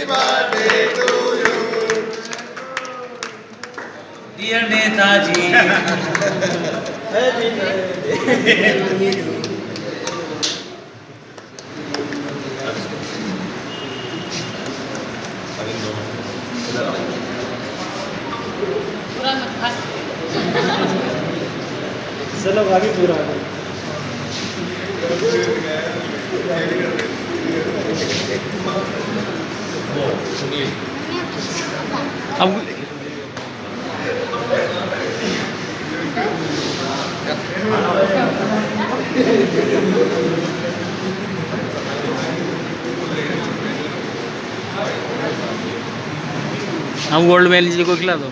birthday to you. Dear Netaji, Happy birthday to you. चलो आगे पूरा अब हम गोल्ड वैली जी को खिला दो।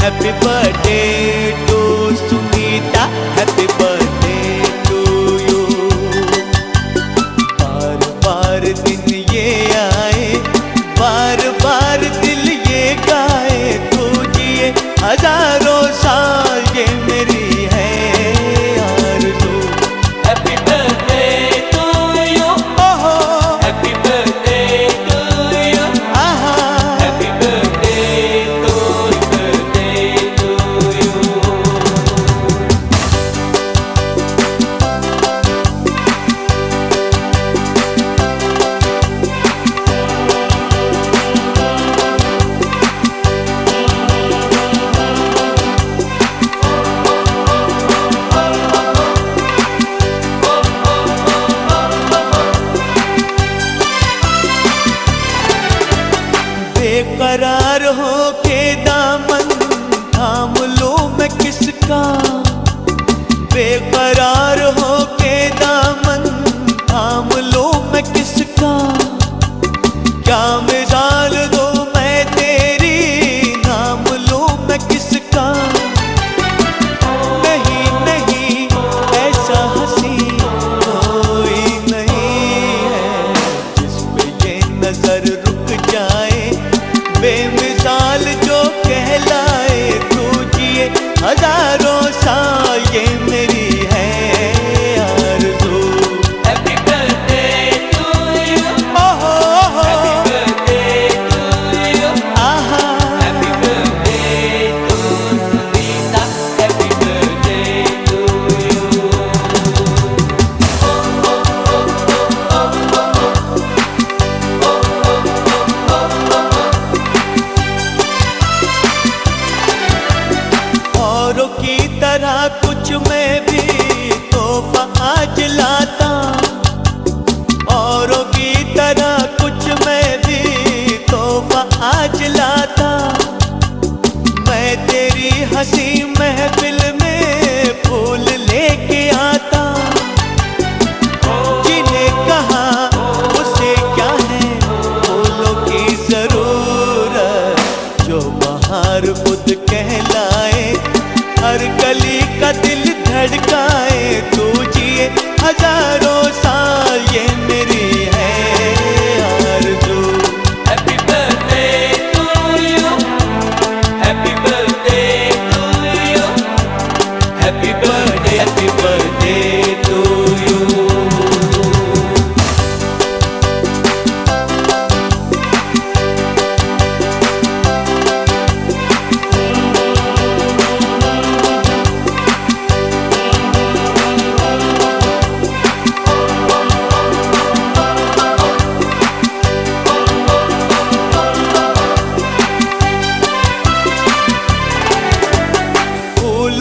Happy birthday to Sunita, happy birthday to you. बार बार दिन ये आए, बार बार दिल ये गाए, तू जिए हजारों साल ये मेरी है आरज़ू। Happy birthday to you, oh happy birthday to you, happy birthday to you. बेकरार हो के दामन थाम लो मैं किसका, बेकरार हो के दामन थाम लो मैं किसका, क्या मिसाल दो मैं तेरी नाम लो मैं किसका। नहीं नहीं ऐसा हंसी कोई नहीं है जिस पे ये नजर रुक जाए, बेमिसाल जो कहलाए, तू जिए हजारों साल ये मेरी है आरज़ू। Happy birthday to you, oh happy birthday to you, happy birthday to Sunita, happy birthday to you. औरों की तरह कुछ मैं भी तोहफा आज लाता, औरों की तरह कुछ मैं भी तोहफा आज लाता। मैं तेरी हंसी महफिल में फूल लेके आता, जिन्हें कहा उसे क्या है फूलों की जरूरत, जो बाहर खुद कहलाए, हर गली का दिल धड़काए, तू जिए हजारों साल ये मेरी है आरज़ू। Happy birthday to you, happy birthday to you, happy birthday to you.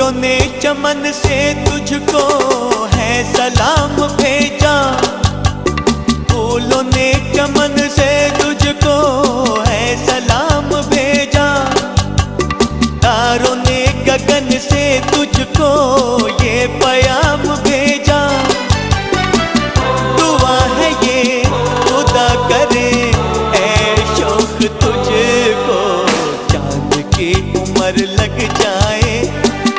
फूलों ने चमन से तुझको है सलाम भेजा, फूलों ने चमन से तुझको है सलाम भेजा, तारों ने गगन से तुझको ये प्याम भेजा। दुआ है ये खुदा करे ऐ शौक तुझको, चांद की उम्र लग जाए,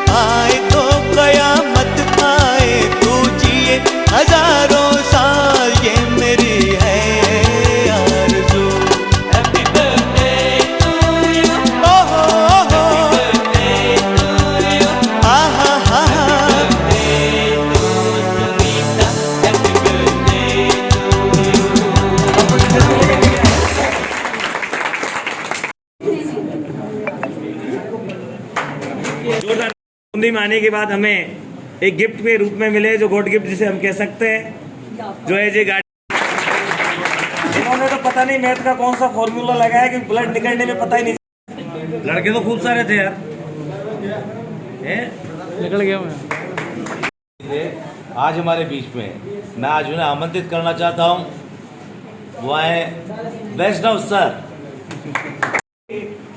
आए तो कयामत आए, तू जिए हजारों साल, ये मेरी है आरज़ू। हैप्पी बर्थडे टू यू, ओहो ओहो, हैप्पी बर्थडे टू यू, आहा हा हा, हैप्पी बर्थडे जोरदार बूंदी में आने के बाद हमें एक गिफ्ट के रूप में मिले, जो गॉड गिफ्ट जिसे हम कह सकते हैं, जो है ये गाड़ी। इन्होंने तो पता नहीं मैथ का कौन सा फॉर्मूला लगाया कि ब्लड निकलने में पता ही नहीं। लड़के तो खूब सारे थे यार, निकल गया मैं। आज हमारे बीच में मैं आज उन्हें आमंत्रित करना चाहता हूँ, वो आए वैष्णव sir.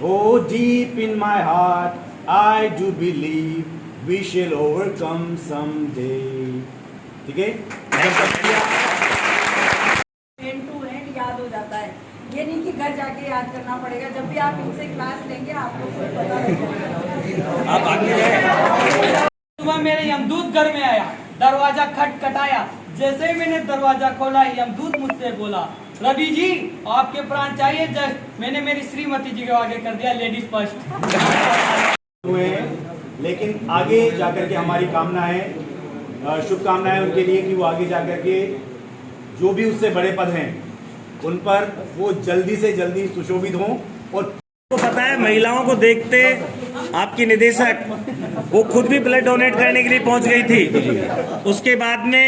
Oh, deep in my heart, I do believe we shall overcome someday. ठीक है? एंड टू एंड याद हो जाता है, ये नहीं कि घर जाके याद करना पड़ेगा। जब भी आप इनसे क्लास लेंगे आपको कोई पता नहीं। आप आगे गए। सुबह मेरे यमदूत घर में आया, दरवाजा खटखटाया, जैसे ही मैंने दरवाजा खोला यमदूत मुझसे बोला, रवि जी आपके प्राण चाहिए जस्ट। मैंने मेरी श्रीमती जी को आगे कर दिया, लेडीज फर्स्ट। हुए, लेकिन आगे जाकर के हमारी कामना है, शुभकामनाएं उनके लिए कि वो आगे जाकर के जो भी उससे बड़े पद हैं उन पर वो जल्दी से जल्दी सुशोभित हों। और को पता है, महिलाओं को देखते आपकी निदेशक वो खुद भी ब्लड डोनेट करने के लिए पहुंच गई थी। उसके बाद में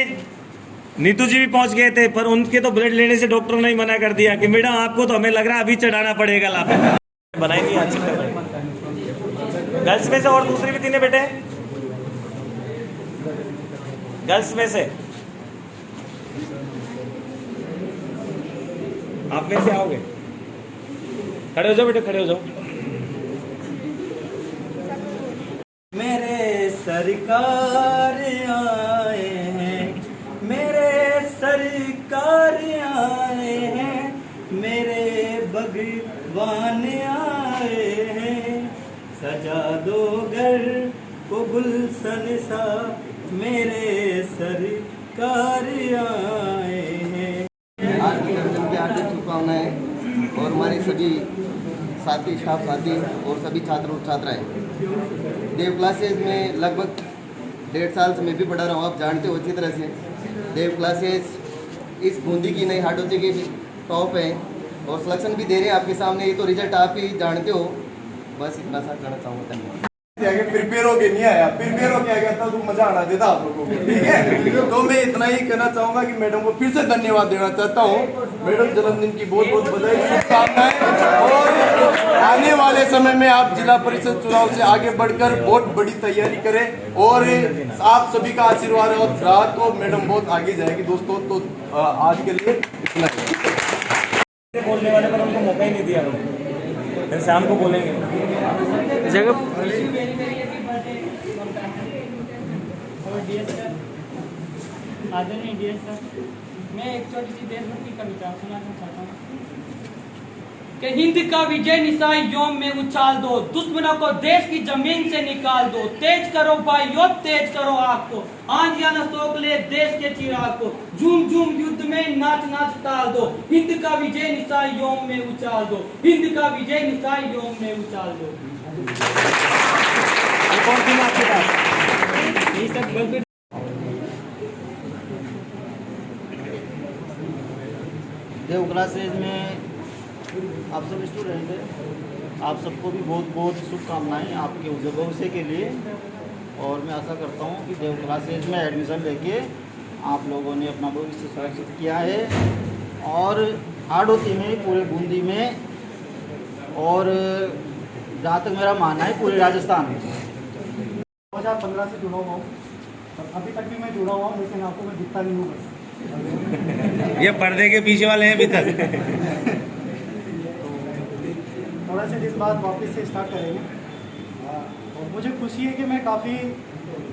नीतू जी भी पहुंच गए थे, पर उनके तो ब्लड लेने से डॉक्टरों ने मना कर दिया कि मैडम आपको तो हमें लग रहा है अभी चढ़ाना पड़ेगा लाभ। बनाई नहीं आज गर्ल्स में से, और दूसरी भी तीन बेटे गर्ल्स में से, आप में से आओगे? खड़े हो जाओ बेटे, खड़े हो जाओ। मेरे सरकार आए हैं, मेरे सरकार आए हैं, मेरे भगवान आए हैं, सजा दो घर को गुलशन सा, मेरे सरकार आए हैं। आज के जन्मदिन की हार्दिक शुभकामनाएं और हमारे सभी साथी, स्टाफ साथी और सभी छात्र और छात्राएं। देव क्लासेज में लगभग 1.5 साल से मैं भी पढ़ा रहा हूँ, आप जानते हो अच्छी तरह से। देव क्लासेज इस बूंदी की नई हाटोती के टॉप है और सिलेक्शन भी दे रहे हैं आपके सामने, ये तो रिजल्ट आप ही जानते हो। बस इतना सा कहना चाहूँगा, धन्यवाद। प्रिपेयर होके नहीं आया, प्रिपेयर होके आ गया था तो मजा आना देता आप लोगों को, ठीक है? तो मैं इतना ही कहना चाहूंगा कि मैडम को फिर से धन्यवाद देना चाहता हूँ। मैडम जन्मदिन की बहुत बहुत बधाई, शुभकामनाएं, और आने वाले समय में आप जिला परिषद चुनाव से आगे बढ़कर बहुत बड़ी तैयारी करें और आप सभी का आशीर्वाद और रात को मैडम बहुत आगे जाएगी दोस्तों। तो आज के लिए इतना ही। बोलने वाले पर उनको मौका ही नहीं दिया लोग, फिर शाम को बोलेंगे जगह। आदरणीय डियर सर, मैं एक छोटी सी देशभक्ति कविता सुनाना चाहता हूँ कि हिंद का विजय निशान योम में उछाल दो, दुश्मनों को देश की जमीन से निकाल दो, तेज करो भाइयों तेज करो आग को, आंधिया न सोख ले देश के चिराग को, झूम झूम युद्ध में नाच नाच ताल दो, हिंद का विजय निशान योम में उछाल दो, हिंद का विजय निशान योम में उछाल दो। कौन थी आपके पास? ये सब बल्कि देव क्लासेज में आप सब स्टूडेंट हैं, आप सबको भी बहुत बहुत शुभकामनाएं आपके उज्जवल भविष्य के लिए। और मैं आशा करता हूं कि देव क्लासेज में एडमिशन लेके आप लोगों ने अपना भविष्य सुरक्षित किया है, और हाड़ौती में, पूरे बूंदी में, और जहाँ तक मेरा मानना है पूरे राजस्थान में। 2015 से जुड़ा हुआ हूँ और अभी तक भी मैं जुड़ा हुआ हूँ, लेकिन आपको मैं दिखता नहीं हूँ बस। ये पर्दे के पीछे वाले हैं अभी तक। थोड़ा से दिन बाद वापस से स्टार्ट करेंगे और मुझे खुशी है कि मैं काफ़ी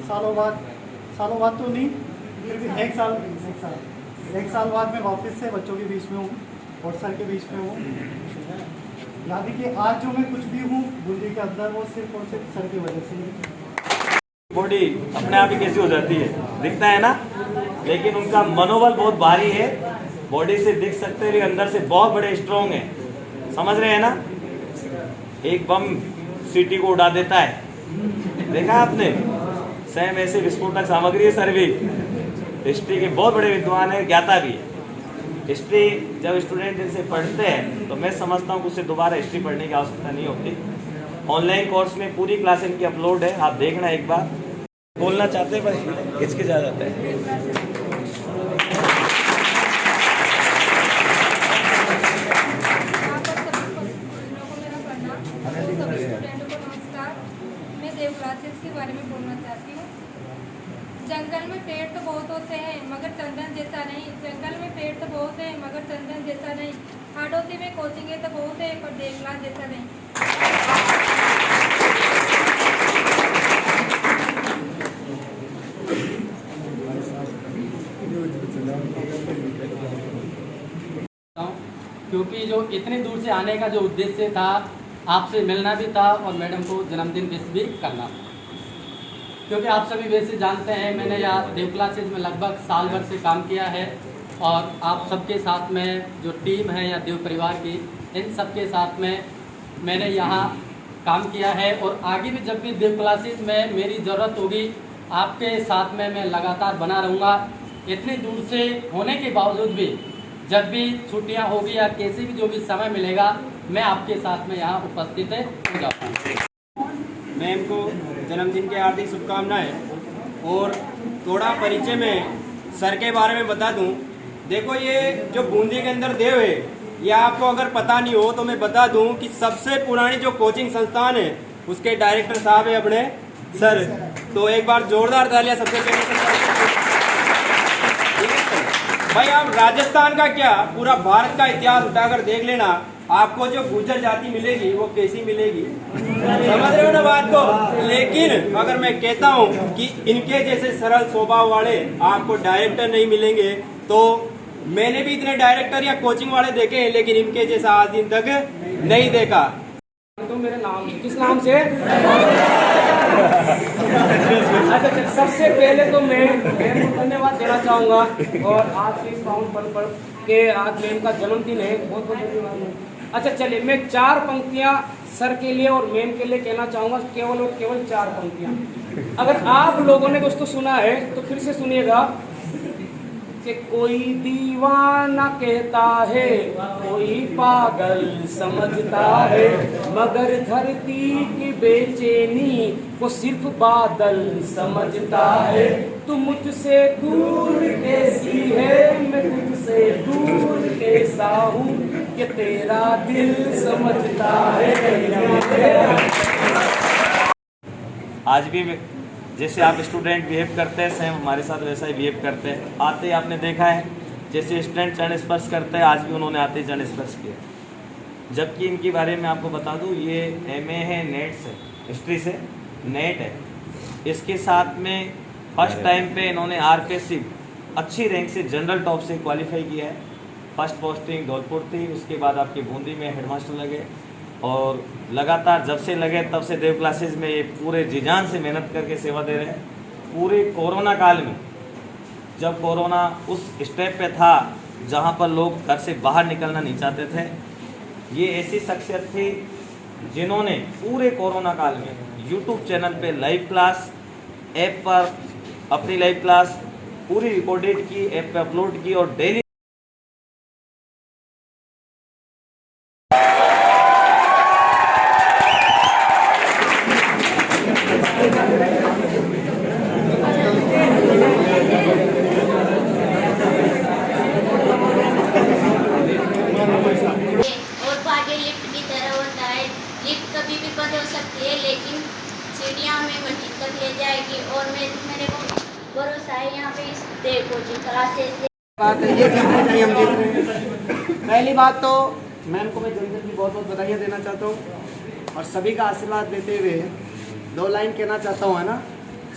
सालों बाद तो नहीं, फिर भी एक साल बाद मैं वापस से बच्चों के बीच में हूँ और सर के बीच में हूँ। याद है कि आज जो मैं कुछ भी हूँ बूंदी के अंदर, वो सिर्फ और सिर्फ सर की वजह से ही। बॉडी अपने आप ही कैसी हो जाती है, दिखता है ना, लेकिन उनका मनोबल बहुत भारी है। बॉडी से दिख सकते हैं, लेकिन अंदर से बहुत बड़े स्ट्रॉन्ग है। समझ रहे हैं ना? एक बम सिटी को उड़ा देता है, देखा आपने? सेम ऐसे विस्फोटक सामग्री है सर भी। हिस्ट्री के बहुत बड़े विद्वान है, ज्ञाता भी है। हिस्ट्री जब स्टूडेंट इनसे पढ़ते हैं तो मैं समझता हूँ कि उससे दोबारा हिस्ट्री पढ़ने की आवश्यकता नहीं होती। ऑनलाइन कोर्स में पूरी क्लास इनकी अपलोड है, आप देखना एक बार। बोलना चाहते हैं पर हिचके जा जाता है। मैं देव क्लासेस के बारे में बोलना चाहती हूँ। जंगल में पेड़ तो बहुत होते हैं मगर चंदन जैसा नहीं। जंगल में पेड़ तो बहुत है मगर चंदन जैसा नहीं। हाडोती में कोचिंग तो बहुत है पर देव क्लास जैसा नहीं। क्योंकि जो इतनी दूर से आने का जो उद्देश्य था, आपसे मिलना भी था और मैडम को जन्मदिन विश भी करना। क्योंकि आप सभी वैसे जानते हैं, मैंने यहाँ देव क्लासेज में लगभग साल भर से काम किया है और आप सबके साथ में जो टीम है या देव परिवार की, इन सबके साथ में मैंने यहाँ काम किया है और आगे भी जब भी देव क्लासेज में मेरी ज़रूरत होगी, आपके साथ में मैं लगातार बना रहूँगा। इतनी दूर से होने के बावजूद भी जब भी छुट्टियाँ होगी या कैसे भी जो भी समय मिलेगा, मैं आपके साथ में यहाँ उपस्थित हो जाता हूँ। मैम को जन्मदिन की हार्दिक शुभकामनाएं। और थोड़ा परिचय में सर के बारे में बता दूं। देखो, ये जो बूंदी के अंदर देव है, ये आपको अगर पता नहीं हो तो मैं बता दूं कि सबसे पुरानी जो कोचिंग संस्थान है उसके डायरेक्टर साहब है अपने सर। तो एक बार जोरदार तालियां सबसे पहले। भाई, आप राजस्थान का क्या, पूरा भारत का इतिहास उठाकर देख लेना, आपको जो गुर्जर जाति मिलेगी वो कैसी मिलेगी। समझ रहे हो ना बात को? लेकिन अगर मैं कहता हूँ कि इनके जैसे सरल स्वभाव वाले आपको डायरेक्टर नहीं मिलेंगे, तो मैंने भी इतने डायरेक्टर या कोचिंग वाले देखे हैं, लेकिन इनके जैसा आज दिन तक नहीं देखा। तो मेरा नाम किस नाम से? अच्छा, सबसे पहले तो मैं धन्यवाद देना चाहूँगा और आज इस पावन पर के आज मैम का जन्मदिन है, बहुत बहुत धन्यवाद। अच्छा चलिए, मैं 4 पंक्तियाँ सर के लिए और मैम के लिए कहना चाहूँगा, केवल और केवल 4 पंक्तियाँ। अगर आप लोगों ने कुछ तो सुना है तो फिर से सुनिएगा कि कोई दीवाना कहता है, कोई पागल समझता है, मगर धरती की बेचैनी को सिर्फ बादल समझता है। तू मुझसे दूर कैसी है, मैं तुझसे दूर कैसा हूँ, कि तेरा दिल समझता है। आज भी जैसे आप स्टूडेंट बिहेव करते हैं, सेम हमारे साथ वैसा ही बिहेव करते हैं। आते ही आपने देखा है जैसे स्टूडेंट चरण स्पर्श करते हैं, आज भी उन्होंने आते ही चरण स्पर्श किया। जबकि इनके बारे में आपको बता दूं, ये MA है नेट से, हिस्ट्री से नेट है। इसके साथ में फर्स्ट टाइम पे इन्होंने RPSC अच्छी रैंक से जनरल टॉप से क्वालिफाई किया है। फर्स्ट पोस्टिंग धौलपुर थी, उसके बाद आपकी बूंदी में हेडमास्टर लगे और लगातार जब से लगे तब से देव क्लासेस में ये पूरे जी जान से मेहनत करके सेवा दे रहे हैं। पूरे कोरोना काल में, जब कोरोना उस स्टेप पे था जहाँ पर लोग घर से बाहर निकलना नहीं चाहते थे, ये ऐसी शख्सियत थी जिन्होंने पूरे कोरोना काल में YouTube चैनल पे लाइव क्लास, ऐप पर अपनी लाइव क्लास पूरी रिकॉर्डेड की, ऐप पे अपलोड की और डेली कभी भी बंद हो सकती है, लेकिन सीढ़ियाँ हमें दिक्कत ले जाएगी। और मेरे को भरोसा है यहाँ पे इस देव कोचिंग क्लासेस से। बात है ये जीत नहीं, हम जीत रहे हैं। पहली बात तो मैम को मैं जन्मदिन की बहुत बहुत बधाइयाँ देना चाहता हूँ और सभी का आशीर्वाद देते हुए 2 लाइन कहना चाहता हूँ, है ना?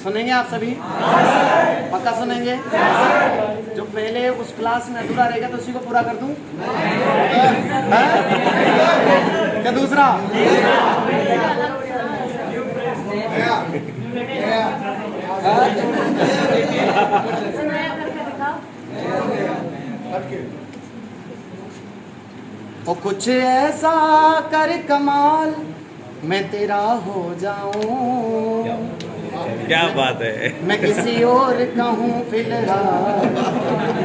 सुनेंगे आप सभी? पक्का सुनेंगे? जो पहले उस क्लास में अधूरा रहेगा तो उसी को पूरा कर दूँ? क्या दूसरा? ओ कुछ ऐसा कर कमाल मैं तेरा हो जाऊं, क्या बात है। मैं किसी और कहूँ फिलहाल,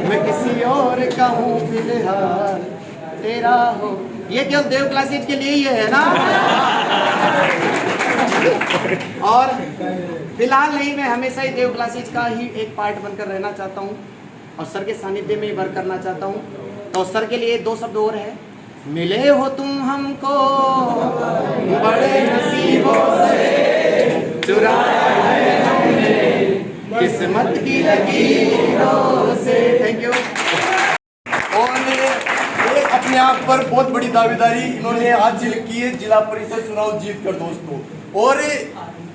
मैं किसी और कहूँ फिलहाल तेरा हो। ये केवल देव क्लासेज के लिए ही है ना? और फिलहाल नहीं, मैं हमेशा ही देव क्लासेज का ही एक पार्ट बनकर रहना चाहता हूँ और सर के सानिध्य में ही वर्क करना चाहता हूँ। तो सर के लिए 2 शब्द और है। मिले हो तुम हमको बड़े नसीबों से, चुराया है हमने किस्मत की लकीरों से। Thank you. और ये अपने आप पर बहुत बड़ी दावेदारी इन्होंने हासिल की है जिला परिषद चुनाव जीत कर दोस्तों। और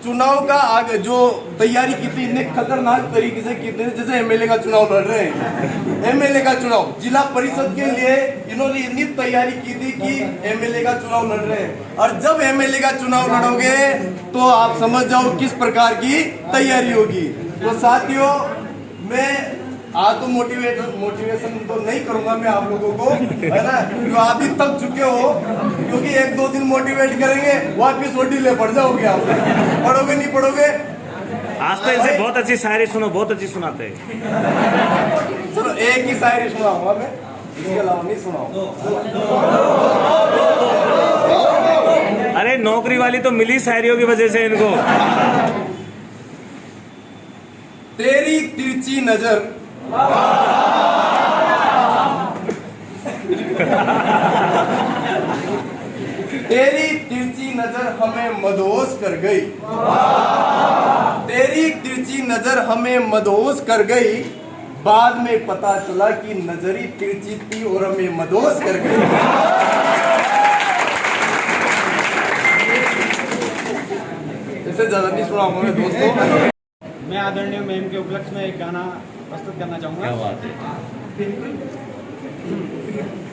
चुनाव का आगे जो तैयारी की थी इतने खतरनाक तरीके से की थी, जैसे एमएलए का चुनाव लड़ रहे हैं। एमएलए का चुनाव जिला परिषद के लिए इन्होंने इतनी तैयारी की थी कि एमएलए का चुनाव लड़ रहे हैं। और जब एमएलए का चुनाव लड़ोगे तो आप समझ जाओ किस प्रकार की तैयारी होगी। तो साथियों, मैं आज तो मोटिवेशन तो नहीं करूंगा मैं आप लोगों को, है ना? जो आप भी थक चुके हो, क्योंकि 1-2 दिन मोटिवेट करेंगे वापिस वो ढीले पड़ जाओगे। आप पढ़ोगे नहीं पढ़ोगे। आज तो इसे बहुत अच्छी शायरी सुनो, बहुत अच्छी सुनाते हैं। चलो एक ही शायरी सुनाऊंगा मैं, इसके अलावा नहीं सुनाऊंगा। अरे नौकरी वाली तो मिली शायरियों की वजह से इनको। तेरी तिरछी नजर तेरी तिरछी नजर हमें मदहोश कर गई, तेरी तिरछी नजर हमें मदहोश कर गई, बाद में पता चला कि नजरी तिरछी थी और हमें मदहोश कर गई। इसे ज्यादा नहीं सुनाऊंगा मैं दोस्तों। मैं आदरणीय मैम के उपलक्ष्य में एक गाना प्रस्तुत करना चाहूँगा। क्या बात है।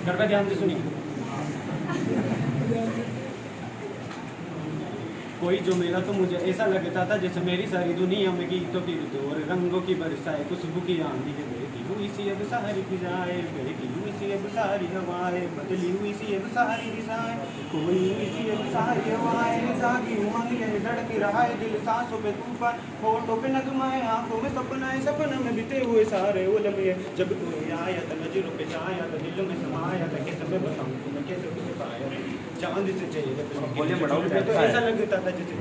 कृपया ध्यान से सुनिए। कोई जो मेरा तो मुझे ऐसा लगता था जैसे मेरी सारी दुनिया में गीतों की ऋतु और रंगों की बरसाए, खुशबू की आंधी है बहती हुई सी अब सारी फिजाएं, बहती हुई सी अब सारी हवाएं, बदली हुई सी अब सारी दिशाएं, कोई हुई सी अब सारी हवाएं, जागी उमंग है धड़क रहा है दिल सांसों पे तूफान, होठों पे नगमाए आंखों में सपनाएं, सपनों में बीते हुए सारे वो लम्हे, जब कोई आया था नजरों पे छाया था दिल में समाया था, कैसे मैं बताऊं तुम्हें कैसे उसे पाया, चांद से चेहरे पे तो ऐसा लगता था जैसे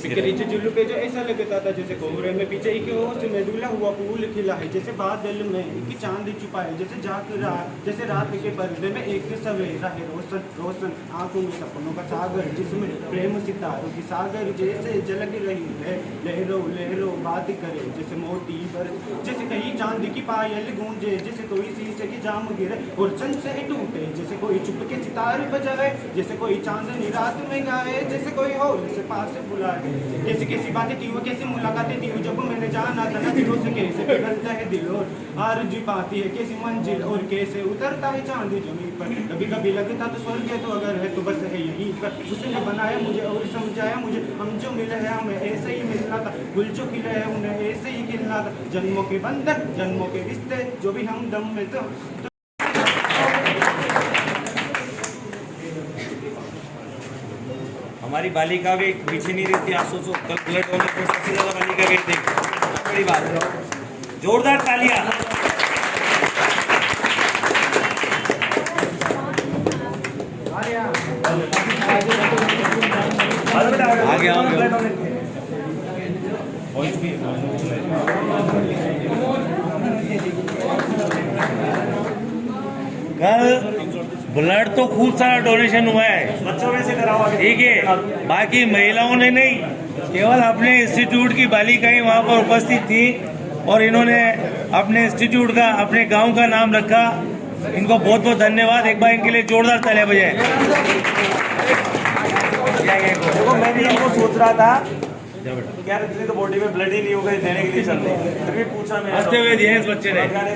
फिक्री जुल्लू पे जो ऐसा लगता था जैसे कोहरे में पीछे एक होश में डूला हुआ फूल खिला है, जैसे बादल में एक चांद छुपाए, जैसे जाग रहा जैसे रात के पर्दे में एक सवेरा है, रोशन रोशन आंखों में सपनों का सागर, जिसमें प्रेम सितारों की सागर जैसे झलक रही है, लहरों लहरों बात करे जैसे मोती बरस, जैसे कहीं चांद की पायल गूंजे, जैसे कोई शीशे की जाम गिरे और चंद से टूटे, जैसे कोई चुप के सितारे बजाए, जैसे कोई चांदनी रात में गाए, जैसे कोई और से पास बुलाए, कैसी कैसी बातें थी वो कैसी मुलाकातें थी वो जब मैंने जाना था नजरों से, कैसे पिघलता है दिल और आरज़ू पाती है कैसी मंजिल और कैसे उतरता है चांद जमीन पर, कभी कभी लगता तो स्वर्ग है तो अगर है तो बस है यहीं पर, उसने बनाया मुझे और समझाया मुझे, हम जो मिले हैं हमें ऐसे ही मिलना था, गुल जो खिले हैं उन्हें ऐसे ही खिलना था, जन्मों के बंधन जन्मों के रिश्ते जो भी हम दम में तो हमारी बालिका भी पीछे नहीं रहती। आप सोचो कल ब्लड डोनेट में सबसे ज्यादा बालिका वेट देखो, बड़ी बात है। जोरदार तालियां। आगे आओ। कल ब्लड तो खूब सारा डोनेशन हुआ है, बच्चों में से कराओ, ठीक है, बाकी महिलाओं ने नहीं, केवल अपने इंस्टीट्यूट की बालिकाएं वहाँ पर उपस्थित थी और इन्होंने अपने इंस्टीट्यूट का, अपने गांव का नाम रखा। इनको बहुत बहुत धन्यवाद। एक बार इनके लिए जोरदार तालियां बजाएं। देखो मैं भी इनको सोच रहा था यार इतनी तो बॉडी में ब्लड ही नहीं होगा देने के लिए चल रही, फिर भी पूछा मैं हंसते हुए दिया इस बच्चे ने।